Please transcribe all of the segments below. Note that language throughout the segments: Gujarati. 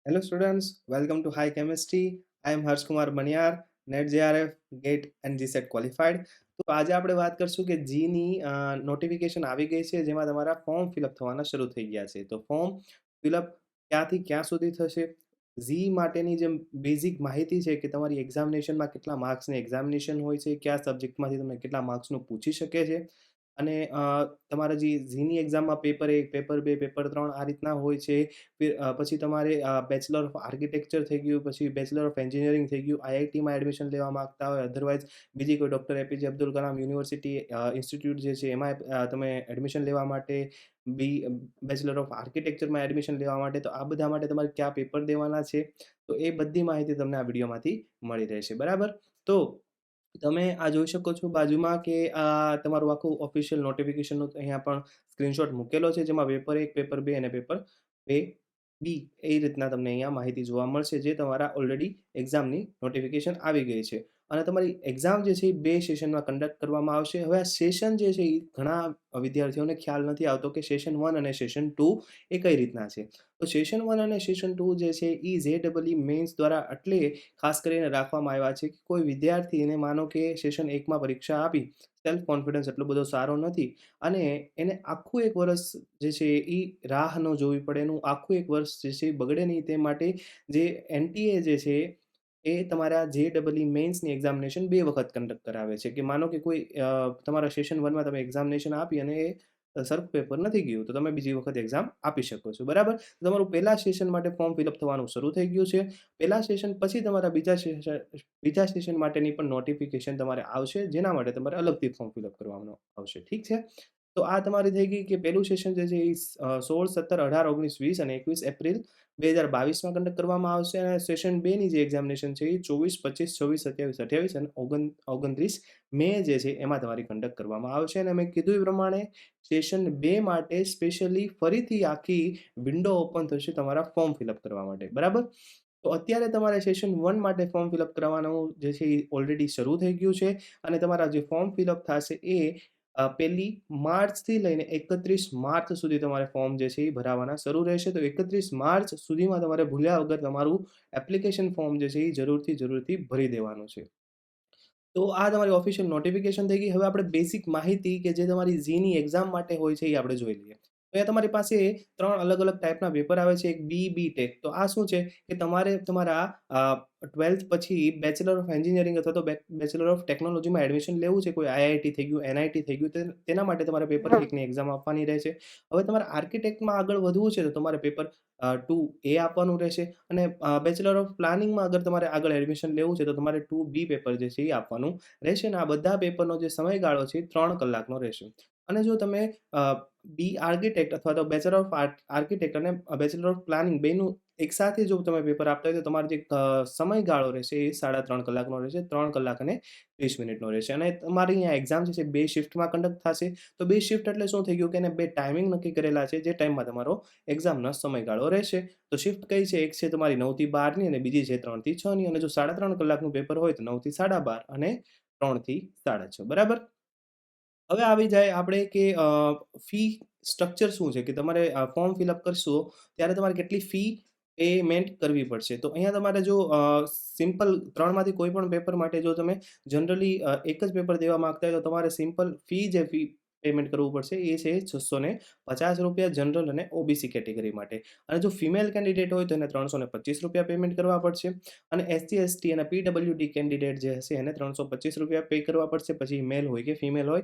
Hello students, welcome to High Chemistry. I am Harsh Kumar Baniyar, NET JRF, GATE and GSET qualified. તો આજે આપણે વાત કરશું કે જીની નોટિફિકેશન આવી ગઈ છે જેમાં તમારા ફોર્મ ફિલઅપ થવાના શરૂ થઈ ગયા છે. તો ફોર્મ ફિલઅપ ક્યાંથી ક્યાં સુધી થશે, ઝી માટેની જે બેઝિક માહિતી છે કે તમારી એક્ઝામિનેશનમાં કેટલા માર્ક્સની એક્ઝામિનેશન હોય છે, કયા સબ્જેક્ટમાંથી તમને કેટલા માર્ક્સનું પૂછી શકે છે અને તમારા જે ઝીની એક્ઝામમાં પેપર 1, પેપર 2, પેપર 3 આ રીતના હોય છે. પછી તમારે બેચલર ઓફ આર્કિટેક્ચર થઈ ગયું, પછી બેચલર ઓફ એન્જિનિયરિંગ થઈ ગયું, આઈઆઈટીમાં એડમિશન લેવા માંગતા હોય, અધરવાઇઝ બીજી કોઈ doctor APJ Abdul Kalam university institute જે છે એમાં તમે એડમિશન લેવા માટે, બેચલર ઓફ આર્કિટેક્ચરમાં એડમિશન લેવા માટે, તો આ બધા માટે તમારે કયા પેપર દેવાના છે, તો એ બધી માહિતી તમને આ વિડીયોમાંથી મળી રહેશે. બરાબર. તો તમે આ જોઈ શકો છો બાજુમાં કે આ તમારું આખું ઓફિશિયલ નોટિફિકેશનનો અહીંયા પણ સ્ક્રીનશોટ મૂકેલો છે જેમાં પેપર 1, પેપર 2 અને પેપર 2 બી એ રીતના તમને અહીંયા માહિતી જોવા મળશે જે તમારા ઓલરેડી એક્ઝામની નોટિફિકેશન આવી ગઈ છે. અને તમારી એક્ઝામ જે છે એ 2 સેશનમાં કન્ડક્ટ કરવામાં આવશે. હવે આ સેશન જે છે એ ઘણા વિદ્યાર્થીઓને ખ્યાલ નથી આવતો કે સેશન 1 અને સેશન 2 એ કઈ રીતના છે. તો સેશન 1 અને સેશન 2 જે છે એ જેડબલઈ મેન્સ દ્વારા એટલે ખાસ કરીને રાખવામાં આવ્યા છે કે કોઈ વિદ્યાર્થીને માનો કે સેશન 1માં પરીક્ષા આપી, સેલ્ફ કોન્ફિડન્સ એટલો બધો સારો નથી અને એને આખું એક વર્ષ જે છે એ રાહ ન જોવી પડે, એનું આખું એક વર્ષ જે છે એ બગડે નહીં તે માટે જે એનટીએ જે છે એ તમારા જેડબલઈ મેન્સની એક્ઝામિનેશન 2 વખત કન્ડક્ટ કરાવે છે કે માનો કે કોઈ તમારા સેશન 1માં તમે એક્ઝામિનેશન આપી અને એ સરખું પેપર નથી ગયું તો તમે બીજી વખત એક્ઝામ આપી શકો છો. બરાબર. તમારું પહેલા સેશન માટે ફોર્મ ફિલઅપ થવાનું શરૂ થઈ ગયું છે. પહેલા સેશન પછી તમારા બીજા સેશન માટેની પણ નોટિફિકેશન તમારે આવશે જેના માટે તમારે અલગથી ફોર્મ ફિલઅપ કરવાનું આવશે. ઠીક છે. તો આ તમારી થઈ ગઈ કે પહેલું સેશન જે છે એ 16, 17, 18, 19, 20 અને 21 એપ્રિલ 2022માં કન્ડક્ટ કરવામાં આવશે અને સેશન 2 ની જે એક્ઝામિનેશન છે એ 24, 25, 26, 27, 28 અને 29 મે જે છે એમાં તમારી કન્ડક્ટ કરવામાં આવશે. અને મેં કીધું એ પ્રમાણે સેશન 2 માટે સ્પેશિયલી ફરીથી આખી વિન્ડો ઓપન થશે તમારા ફોર્મ ફિલઅપ કરવા માટે. બરાબર. તો અત્યારે તમારે સેશન 1 માટે ફોર્મ ફિલઅપ કરવાનું જે છે એ ઓલરેડી શરૂ થઈ ગયું છે અને તમારા જે ફોર્મ ફિલઅપ થશે એ 1 માર્ચથી લઈને 31 માર્ચ સુધી તમારે ફોર્મ જે છે એ ભરાવાના શરૂ રહેશે. તો 31 માર્ચ સુધીમાં તમારે ભૂલ્યા વગર તમારું એપ્લિકેશન ફોર્મ જે છે એ જરૂરથી ભરી દેવાનું છે. તો આ તમારી ઓફિશિયલ નોટિફિકેશન થઈ ગઈ. હવે આપણે બેઝિક માહિતી કે જે તમારી ઝીની એક્ઝામ માટે હોય છે એ આપણે જોઈ લઈએ. તો અહીંયા તમારી પાસે 3 અલગ-અલગ ટાઈપના પેપર આવે છે. એક બી ટેક. તો આ શું છે કે તમારે તમારા 12th પછી બેચલર ઓફ એન્જિનિયરિંગ અથવા તો બેચલર ઓફ ટેકનોલોજીમાં એડમિશન લેવું છે. કોઈ આઈઆઈટી થઈ ગયું, એનઆઈટી થઈ ગયું, તેના માટે તમારે પેપર 1ની એક્ઝામ આપવાની રહેશે. હવે તમારે આર્કિટેક્ટમાં આગળ વધવું છે તો તમારે પેપર 2 એ આપવાનું રહેશે અને બેચલર ઓફ પ્લાનિંગમાં અગર તમારે આગળ એડમિશન લેવું છે તો તમારે 2 બી પેપર જે છે એ આપવાનું રહેશે અને આ બધા પેપરનો જે સમયગાળો છે એ 3 કલાકનો રહેશે. અને જો તમે બી આર્કિટેક્ટ અથવા તો બેચલર ઓફ આર્કિટેક્ટ અને બેચલર ઓફ પ્લાનિંગ બેયનું એકસાથે જો તમે પેપર આપતા હોય તો તમારો જે સમયગાળો રહેશે એ 3.5 કલાકનો રહેશે. 3 કલાક અને 30 મિનિટનો રહેશે અને તમારી અહીંયા એક્ઝામ જે છે 2 શિફ્ટમાં કન્ડક્ટ થશે. તો 2 શિફ્ટ એટલે શું થઈ ગયું કે એને 2 ટાઈમિંગ નક્કી કરેલા છે જે ટાઈમમાં તમારો એક્ઝામનો સમયગાળો રહેશે. તો શિફ્ટ કઈ છે? એક છે તમારી 9 થી 12ની અને બીજી છે 3 થી 6ની અને જો 3.5 કલાકનું પેપર હોય તો 9 થી 12:30 અને 3 થી 6:30. બરાબર. હવે આવી જાય આપણે કે ફી સ્ટ્રક્ચર શું છે કે તમારે ફોર્મ ફિલઅપ કરશો ત્યારે તમારે કેટલી ફી પેમેન્ટ કરવી પડશે. તો અહીંયા તમારે જો સિમ્પલ 3 માંથી કોઈ પણ પેપર માટે જો તમે જનરલી એક જ પેપર દેવા માંગતા હોય તો તમારે સિમ્પલ ફી પેમેન્ટ કરવું પડશે એ છે ₹650 જનરલ અને ઓબીસી કેટેગરી માટે. અને જો ફિમેલ કેન્ડિડેટ હોય તો એને ₹325 પેમેન્ટ કરવા પડશે અને એસસી, એસટી અને પીડબ્લ્યુડી કેન્ડિડેટ જે હશે એને ₹325 પે કરવા પડશે. પછી મેલ હોય કે ફિમેલ હોય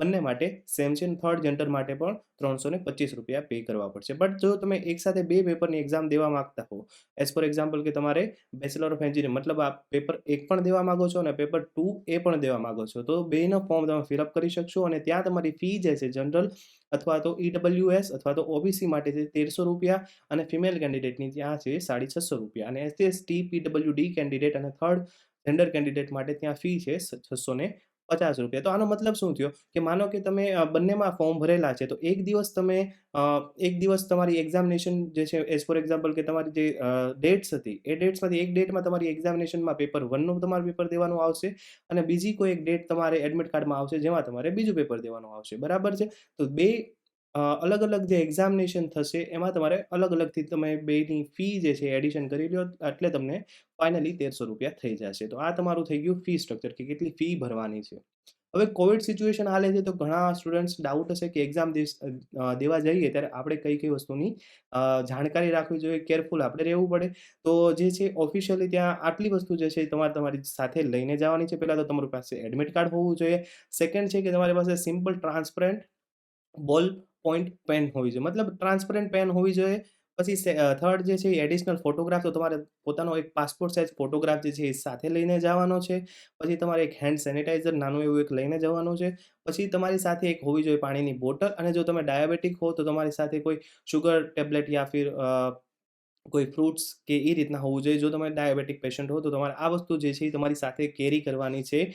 બંને માટે સેમ છે. થર્ડ જેન્ડર માટે પણ ₹325 પે કરવા પડશે. બટ જો તમે એકસાથે 2 પેપરની એક્ઝામ દેવા માંગતા હો, એઝ ફોર એક્ઝામ્પલ કે તમારે બેચલર ઓફ એન્જિનિયરિંગ મતલબ આ પેપર 1 પણ દેવા માંગો છો અને પેપર 2 એ પણ દેવા માંગો છો, તો બેયનો ફોર્મ તમે ફિલઅપ કરી શકશો અને ત્યાં તમારી ફી જે છે જનરલ અથવા તો ઈડબ્લ્યુએસ અથવા તો ઓબીસી માટે છે ₹1300 અને ફિમેલ કેન્ડિડેટની ત્યાં છે ₹650 અને એસસી, એસટી, પીડબ્લ્યુડી કેન્ડિડેટ અને થર્ડ જેન્ડર કેન્ડિડેટ માટે ત્યાં ફી છે ₹650. તો આનો મતલબ શું થયો કે માનો કે તમે બંનેમાં ફોર્મ ભરેલા છે તો એક દિવસ તમારી એક્ઝામિનેશન જે છે એઝ ફોર એક્ઝામ્પલ કે તમારી જે ડેટ્સ હતી એ ડેટ્સમાંથી એક ડેટમાં તમારી એક્ઝામિનેશનમાં પેપર 1નું તમારું પેપર દેવાનું આવશે અને બીજી કોઈ એક ડેટ તમારે એડમિટ કાર્ડમાં આવશે જેમાં તમારે બીજું પેપર દેવાનું આવશે. બરાબર છે. તો બે અલગ-અલગ જે એક્ઝામિનેશન થશે એમાં તમારે અલગ-અલગથી તમે બેયની ફી જે છે એડિશન કરી લ્યો એટલે તમને ફાઇનલી ₹1300 થઈ જશે. તો આ તમારું થઈ ગયું ફી સ્ટ્રક્ચર કે કેટલી ફી ભરવાની છે. હવે કોવિડ સિચ્યુએશન હાલે છે તો ઘણા સ્ટુડન્ટ્સ ડાઉટ હશે કે દેવા જઈએ ત્યારે આપણે કઈ-કઈ વસ્તુની જાણકારી રાખવી જોઈએ, કેરફુલ આપણે રહેવું પડે. તો જે છે ઓફિશિયલી ત્યાં આટલી વસ્તુ જે છે તમારે તમારી સાથે લઈને જવાની છે. પહેલાં તો તમારી પાસે એડમિટ કાર્ડ હોવું જોઈએ. સેકન્ડ છે કે તમારી પાસે સિમ્પલ ટ્રાન્સપરન્ટ બોલ પોઈન્ટ પેન હોવી જોઈએ. મતલબ ટ્રાન્સપરન્ટ પેન હોવી જોઈએ. પછી થર્ડ જે છે એ એડિશનલ ફોટોગ્રાફ તો તમારે પોતાનો એક પાસપોર્ટ સાઇઝ ફોટોગ્રાફ જે છે એ સાથે લઈને જવાનો છે. પછી તમારે એક હેન્ડ સેનિટાઈઝર નાનું એવું એક લઈને જવાનું છે. પછી તમારી સાથે એક હોવી જોઈએ પાણીની બોટલ અને જો તમે ડાયાબિટિક હો તો તમારી સાથે કોઈ શુગર ટેબ્લેટ યા ફિર કોઈ ફ્રૂટ્સ કે એ રીતના હોવું જોઈએ. જો તમે ડાયાબિટીક પેશન્ટ હો તો તમારે આ વસ્તુ જે છે એ તમારી સાથે કેરી કરવાની છે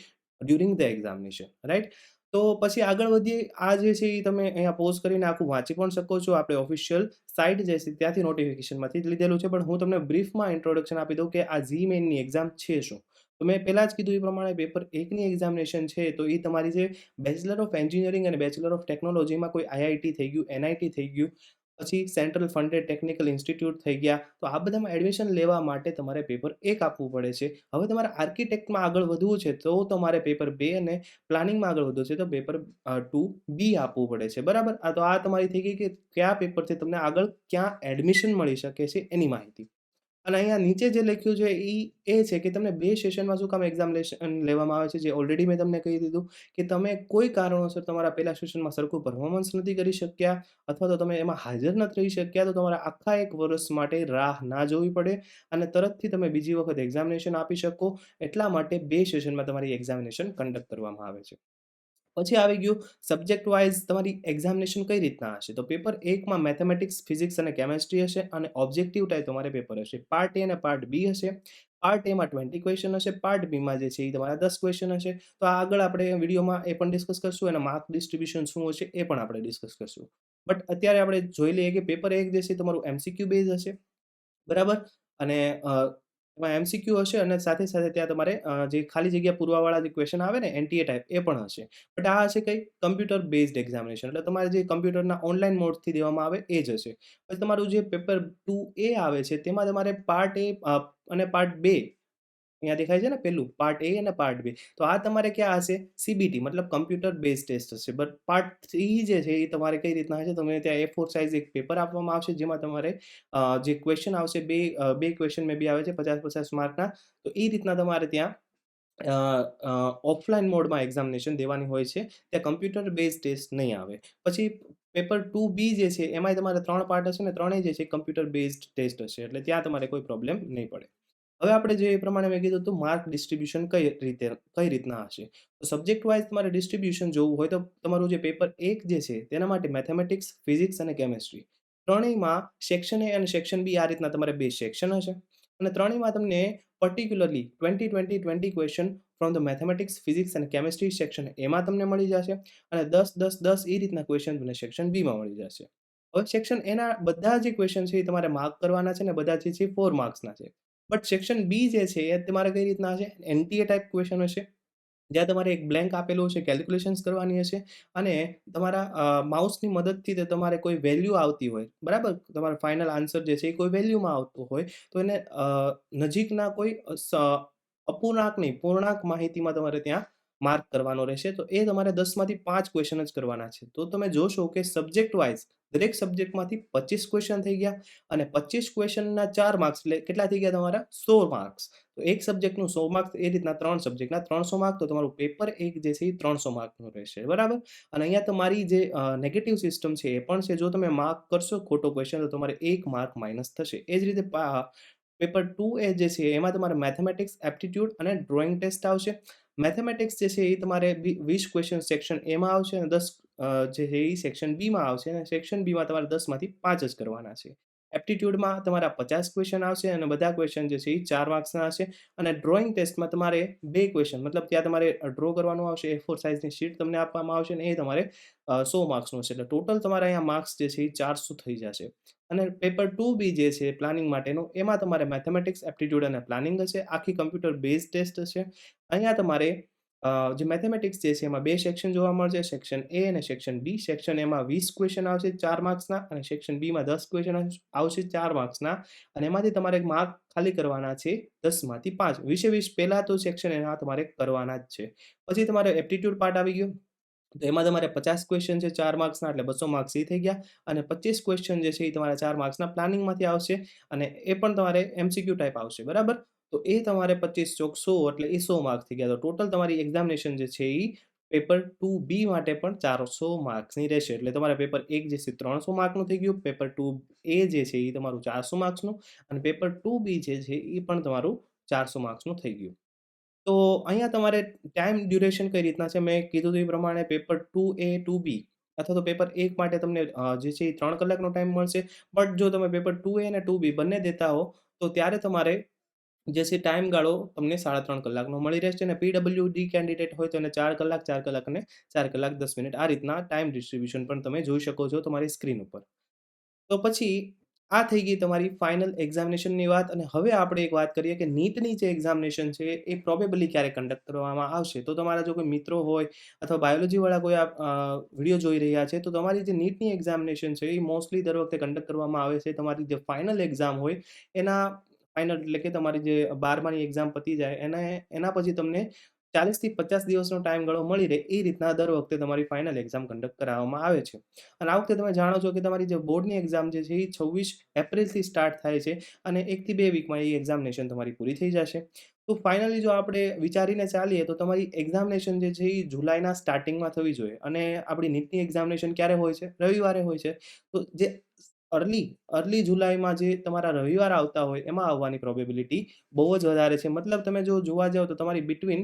ડ્યુરિંગ ધ એક્ઝામિનેશન, રાઈટ? તો પછી આગળ વધીએ. આ જે છે એ તમે અહીંયા પોઝ કરીને આખું વાંચી પણ શકો છો. આપણે ઓફિશિયલ સાઇટ જે છે ત્યાંથી નોટિફિકેશનમાંથી જ લીધેલું છે. પણ હું તમને બ્રીફમાં ઇન્ટ્રોડક્શન આપી દઉં કે આ જી મેઇનની એક્ઝામ છે શું? તો મેં પહેલાં જ કીધું એ પ્રમાણે પેપર 1ની એક્ઝામિનેશન છે તો એ તમારી જે બેચલર ઓફ એન્જિનિયરિંગ અને બેચલર ઓફ ટેકનોલોજીમાં કોઈ આઈઆઈટી થઈ ગયું, એનઆઈટી થઈ ગયું, પછી સેન્ટ્રલ ફંડેડ ટેકનિકલ ઇન્સ્ટિટ્યૂટ થઈ ગયા. તો આ બધામાં એડમિશન લેવા માટે તમારે પેપર 1 આપવું પડે છે. હવે તમારે આર્કિટેક્ટમાં આગળ વધવું છે તો તમારે પેપર 2 અને પ્લાનિંગમાં આગળ વધવું છે તો પેપર 2B આપવું પડે છે. બરાબર? તો આ તમારી થઈ ગઈ કે કયા પેપરથી તમને આગળ ક્યાં એડમિશન મળી શકે છે એની માહિતી. અને અહીંયા નીચે જે લખ્યું છે એ છે કે તમને 2 સેશનમાં શું કામ એક્ઝામિનેશન લેવામાં આવે છે, જે ઓલરેડી મેં તમને કહી દીધું કે તમે કોઈ કારણોસર તમારા પહેલા સેશનમાં સરખું પરફોર્મન્સ નથી કરી શક્યા અથવા તો તમે એમાં હાજર નથી રહી શક્યા તો તમારે આખા 1 વર્ષ માટે રાહ ના જોવી પડે અને તરતથી તમે બીજી વખત એક્ઝામિનેશન આપી શકો. એટલા માટે 2 સેશનમાં તમારી એક્ઝામિનેશન કન્ડક્ટ કરવામાં આવે છે. પછી આવી ગયું સબ્જેક્ટ વાઇઝ તમારી એક્ઝામિનેશન કઈ રીતના હશે. તો પેપર 1માં મેથેમેટિક્સ, ફિઝિક્સ અને કેમેસ્ટ્રી હશે અને ઓબ્જેક્ટિવ ટાઈપ તમારે પેપર હશે. પાર્ટ એ અને પાર્ટ બી હશે. પાર્ટ એમાં 20 ક્વેશ્ચન હશે. પાર્ટ બીમાં જે છે એ તમારા 10 ક્વેશ્ચન હશે. તો આગળ આપણે વિડીયોમાં એ પણ ડિસ્કસ કરશું અને માર્ક ડિસ્ટ્રિબ્યુશન શું હશે એ પણ આપણે ડિસ્કસ કરશું. બટ અત્યારે આપણે જોઈ લઈએ કે પેપર 1 જે છે તમારું એમસીક્યુ બેઝ હશે. બરાબર? અને એમાં એમસીક્યુ હશે અને સાથે-સાથે ત્યાં તમારે જે ખાલી જગ્યા પૂરવાવાળા જે ક્વેશ્ચન આવે ને એનટીએ ટાઈપ એ પણ હશે. બટ આ હશે કઈ કમ્પ્યુટર બેઝડ એક્ઝામિનેશન એટલે તમારે જે કમ્પ્યુટરના ઓનલાઈન મોડથી દેવામાં આવે એ જ હશે. પછી તમારું જે પેપર 2A આવે છે તેમાં તમારે પાર્ટ એ અને પાર્ટ 2 અહીંયા દેખાય છે ને પેલું પાર્ટ એ અને પાર્ટ બી. તો આ તમારે ક્યાં હશે? સીબીટી મતલબ કમ્પ્યુટર બેઝ ટેસ્ટ હશે. બટ પાર્ટ 3 જે છે એ તમારે કઈ રીતના હશે? તમને ત્યાં A4 સાઇઝ એક પેપર આપવામાં આવશે જેમાં તમારે જે ક્વેશ્ચન આવશે બે ક્વેશ્ચન મે બી આવે છે 50-50 માર્કના. તો એ રીતના તમારે ત્યાં ઓફલાઈન મોડમાં એક્ઝામિનેશન દેવાની હોય છે. ત્યાં કમ્પ્યુટર બેઝ ટેસ્ટ નહીં આવે. પછી પેપર 2B જે છે એમાંય તમારે 3 પાર્ટ હશે ને ત્રણેય જે છે કમ્પ્યુટર બેઝડ ટેસ્ટ હશે. એટલે ત્યાં તમારે કોઈ પ્રોબ્લેમ નહીં પડે. હવે આપણે જે એ પ્રમાણે મેં કીધું હતું માર્ક ડિસ્ટ્રિબ્યુશન કઈ રીતના હશે. તો સબ્જેક્ટ વાઇઝ તમારે ડિસ્ટ્રિબ્યુશન જોવું હોય તો તમારું જે પેપર 1 જે છે તેના માટે મેથેમેટિક્સ, ફિઝિક્સ અને કેમેસ્ટ્રી ત્રણેયમાં સેક્શન એ અને સેક્શન બી આ રીતના તમારે 2 સેક્શન હશે. અને ત્રણેયમાં તમને particularly 20-20-20 question from the mathematics, physics અને કેમેસ્ટ્રી સેક્શન એમાં તમને મળી જશે અને 10-10-10 એ રીતના ક્વેશ્ચન તમને સેક્શન બીમાં મળી જશે. હવે સેક્શન એના બધા જે ક્વેશ્ચન છે એ તમારે માર્ક કરવાના છે ને બધા જે છે 4 માર્ક્સના છે. બટ સેક્શન બી જે છે એ તમારે કઈ રીતના હશે? એનટીએ ટાઈપ ક્વેશ્ચન હશે. જ્યાં તમારે એક બ્લેન્ક આપેલું હશે, કેલ્ક્યુલેશન્સ કરવાની હશે અને તમારા માઉસની મદદથી તે તમારે કોઈ વેલ્યુ આવતી હોય, બરાબર? તમારો ફાઇનલ આન્સર જે છે એ કોઈ વેલ્યુમાં આવતો હોય તો એને નજીકના કોઈ અપૂર્ણાંક નહીં, પૂર્ણાંક માહિતીમાં તમારે ત્યાં માર્ક કરવાનો રહેશે. તો એ તમારે 10માંથી 5 ક્વેશ્ચન જ કરવાના છે. તો તમે જોશો કે સબ્જેક્ટ વાઇઝ દરેક સબ્જેક્ટમાંથી 25 ક્વેશ્ચન થઈ ગયા અને 25 ક્વેશ્ચનના 4 માર્ક્સ એટલે કેટલા થઈ ગયા તમારા? 100 માર્ક્સ. તો એક સબ્જેક્ટનું 100 માર્ક્સ એ રીતના 3 સબ્જેક્ટના 300 માર્ક તો તમારું પેપર 1 જે છે એ 300 માર્કનું રહેશે. બરાબર? અને અહીંયા તમારી જે નેગેટિવ સિસ્ટમ છે એ પણ છે. જો તમે માર્ક કરશો ખોટો ક્વેશ્ચન તો તમારે 1 માર્ક માઇનસ થશે. એ જ રીતે પેપર 2A જે છે એમાં તમારે મેથેમેટિક્સ, એપ્ટિટ્યૂડ અને ડ્રોઈંગ ટેસ્ટ આવશે. મેથેમેટિક્સ જે છે એ તમારે 20 ક્વેશ્ચન સેક્શન એમાં આવશે અને 10 જે છે એ સેક્શન બીમાં આવશે અને સેક્શન બીમાં તમારે 10માંથી 5 જ કરવાના છે. એપ્ટિટ્યૂડમાં તમારા 50 ક્વેશ્ચન આવશે અને બધા ક્વેશ્ચન જે છે એ 4 માર્ક્સના હશે અને ડ્રોઈંગ ટેસ્ટમાં તમારે 2 ક્વેશ્ચન મતલબ ત્યાં તમારે ડ્રો કરવાનું આવશે. A4 સાઇઝની શીટ તમને આપવામાં આવશે અને એ તમારે 100 માર્ક્સનું હશે. એટલે ટોટલ તમારા અહીંયા માર્ક્સ જે છે એ 400 થઈ જશે. અને પેપર 2B જે છે પ્લાનિંગ માટેનું એમાં તમારે મેથેમેટિક્સ, એપ્ટિટ્યૂડ અને પ્લાનિંગ હશે. આખી કમ્પ્યુટર બેઝ ટેસ્ટ હશે. અહીંયા તમારે જે મેથેમેટિક્સ જે છે એમાં 2 સેક્શન જોવા મળશે. સેક્શન એ અને સેક્શન બી. સેક્શન એમાં 20 ક્વેશ્ચન આવશે 4 માર્ક્સના અને સેક્શન બીમાં 10 ક્વેશ્ચન આવશે 4 માર્ક્સના અને એમાંથી તમારે માર્ક ખાલી કરવાના છે 10 માંથી 5. 20 પહેલા તો સેક્શન એના તમારે કરવાના જ છે. પછી તમારે એપ્ટિટ્યૂડ પાર્ટ આવી ગયો. તો એમાં તમારે 50 ક્વેશ્ચન છે 4 માર્ક્સના એટલે 200 માર્ક્સ એ થઈ ગયા અને 25 ક્વેશ્ચન જે છે એ તમારા 4 માર્ક્સના પ્લાનિંગમાંથી આવશે અને એ પણ તમારે એમસીક્યુ ટાઈપ આવશે, બરાબર? તો એ તમારે 25 ચોક 100 એટલે એ 100 માર્ક્સ થઈ ગયા. તો ટોટલ તમારી એક્ઝામિનેશન જે છે એ પેપર 2B માટે પણ 400 માર્ક્સની રહેશે. એટલે તમારે પેપર 1 જે છે 300 માર્કનું થઈ ગયું, પેપર 2A જે છે એ તમારું 400 માર્ક્સનું અને પેપર 2B જે છે એ પણ તમારું 400 માર્ક્સનું થઈ ગયું. તો અહીંયા તમારે ટાઈમ ડ્યુરેશન કઈ રીતના છે, મેં કીધું હતું એ પ્રમાણે પેપર 2A, 2B અથવા તો પેપર 1 માટે તમને જે છે એ 3 કલાકનો ટાઈમ મળશે. બટ જો તમે પેપર 2A અને 2B બંને દેતા હો, તો ત્યારે તમારે જે છે ટાઈમ ગાળો તમને 3.5 કલાકનો મળી રહેશે અને પીડબ્લ્યુડી કેન્ડિડેટ હોય તો એને 4 કલાક, 4 કલાક અને 4 કલાક 10 મિનિટ આ રીતના ટાઈમ ડિસ્ટ્રિબ્યુશન પણ તમે જોઈ શકો છો તમારી સ્ક્રીન ઉપર. તો પછી આ થઈ ગઈ તમારી ફાઇનલ એક્ઝામિનેશનની વાત અને હવે આપણે એક વાત કરીએ કે નીટની જે એક્ઝામિનેશન છે એ પ્રોબેબલી ક્યારે કન્ડક્ટ કરવામાં આવશે. તો તમારા જો કોઈ મિત્રો હોય અથવા બાયોલોજીવાળા કોઈ વિડીયો જોઈ રહ્યા છે તો તમારી જે નીટની એક્ઝામિનેશન છે એ મોસ્ટલી દર વખતે કન્ડક્ટ કરવામાં આવે છે. તમારી જે ફાઇનલ એક્ઝામ હોય એના ફાઇનલ એટલે કે તમારી જે 12માની એક્ઝામ પતી જાય એના પછી તમને 40 થી 50 દિવસનો ટાઈમ ગાળો મળી રહે એ રીતના દર વખતે તમારી ફાઇનલ એક્ઝામ કન્ડક્ટ કરાવવામાં આવે છે. અને આ વખતે તમે જાણો છો કે તમારી જે બોર્ડની એક્ઝામ જે છે એ 26 એપ્રિલથી સ્ટાર્ટ થાય છે અને 1 થી 2 વીકમાં એ એક્ઝામિનેશન તમારી પૂરી થઈ જશે. તો ફાઇનલી જો આપણે વિચારીને ચાલીએ તો તમારી એક્ઝામિનેશન જે છે એ જુલાઈના સ્ટાર્ટિંગમાં થવી જોઈએ અને આપણી નીટની એક્ઝામિનેશન ક્યારે હોય છે? રવિવારે હોય છે. તો જે અર્લી જુલાઈમાં જે તમારા રવિવાર આવતા હોય એમાં આવવાની પ્રોબેબિલિટી બહુ જ વધારે છે. મતલબ તમે જો જોવા જાવ તો તમારી બિટવીન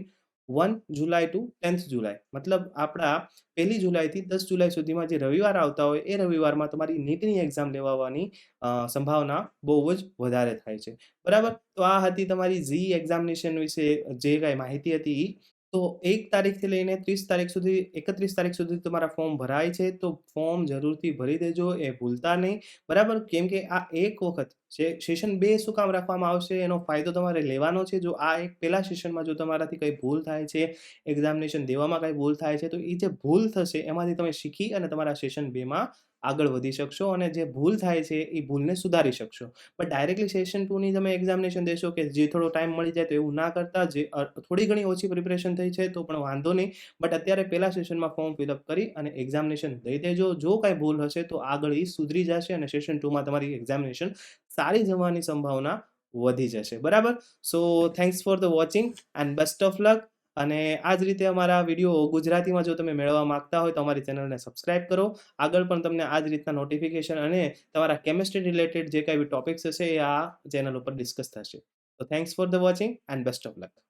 1 જુલાઈ ટુ 10th જુલાઈ મતલબ આપણા 1 જુલાઈથી 10 જુલાઈ સુધીમાં જે રવિવાર આવતા હોય એ રવિવારમાં તમારી નીટની એક્ઝામ લેવાવાની સંભાવના બહુ જ વધારે થાય છે. બરાબર? તો આ હતી તમારી ઝી એક્ઝામિનેશન વિશે જે કાંઈ માહિતી હતી ઈ. તો 1 તારીખથી લઈને 30 તારીખ સુધી 31 તારીખ સુધી તમારા ફોર્મ ભરાય છે. તો ફોર્મ જરૂરથી ભરી દેજો, એ ભૂલતા નહીં. બરાબર? કેમ કે આ એક વખત સેશન 2 શું કામ રાખવામાં આવશે એનો ફાયદો તમારે લેવાનો છે. જો આ એક પહેલા સેશનમાં જો તમારાથી કંઈ ભૂલ થાય છે, એક્ઝામિનેશન દેવામાં કંઈ ભૂલ થાય છે, તો એ જે ભૂલ થશે એમાંથી તમે શીખી અને તમારા સેશન 2માં આગળ વધી શકશો અને જે ભૂલ થાય છે એ ભૂલને સુધારી શકશો. પણ ડાયરેક્ટલી સેશન 2ની તમે એક્ઝામિનેશન દેશો કે જે થોડો ટાઈમ મળી જાય તો એવું ના કરતા. જે થોડી ઘણી ઓછી પ્રિપરેશન થઈ છે તો પણ વાંધો નહીં. બટ અત્યારે પહેલા સેશનમાં ફોર્મ ફિલઅપ કરી અને એક્ઝામિનેશન દઈ દેજો. જો કાંઈ ભૂલ હશે તો આગળ એ સુધરી જશે અને સેશન 2માં તમારી એક્ઝામિનેશન સારી જવાની સંભાવના વધી જશે. બરાબર? સો thanks for the watching and best of luck. અને આ જ રીતે અમારા વિડીયો ગુજરાતીમાં જો તમે મેળવવા માંગતા હોય તો અમારી ચેનલને સબસ્ક્રાઇબ કરો. આગળ પણ તમને આ જ રીતના નોટિફિકેશન અને તમારા કેમિસ્ટ્રી રિલેટેડ જે કાંઈ બી ટોપિક્સ હશે એ આ ચેનલ ઉપર ડિસ્કસ થશે. તો thanks for the watching and best of luck.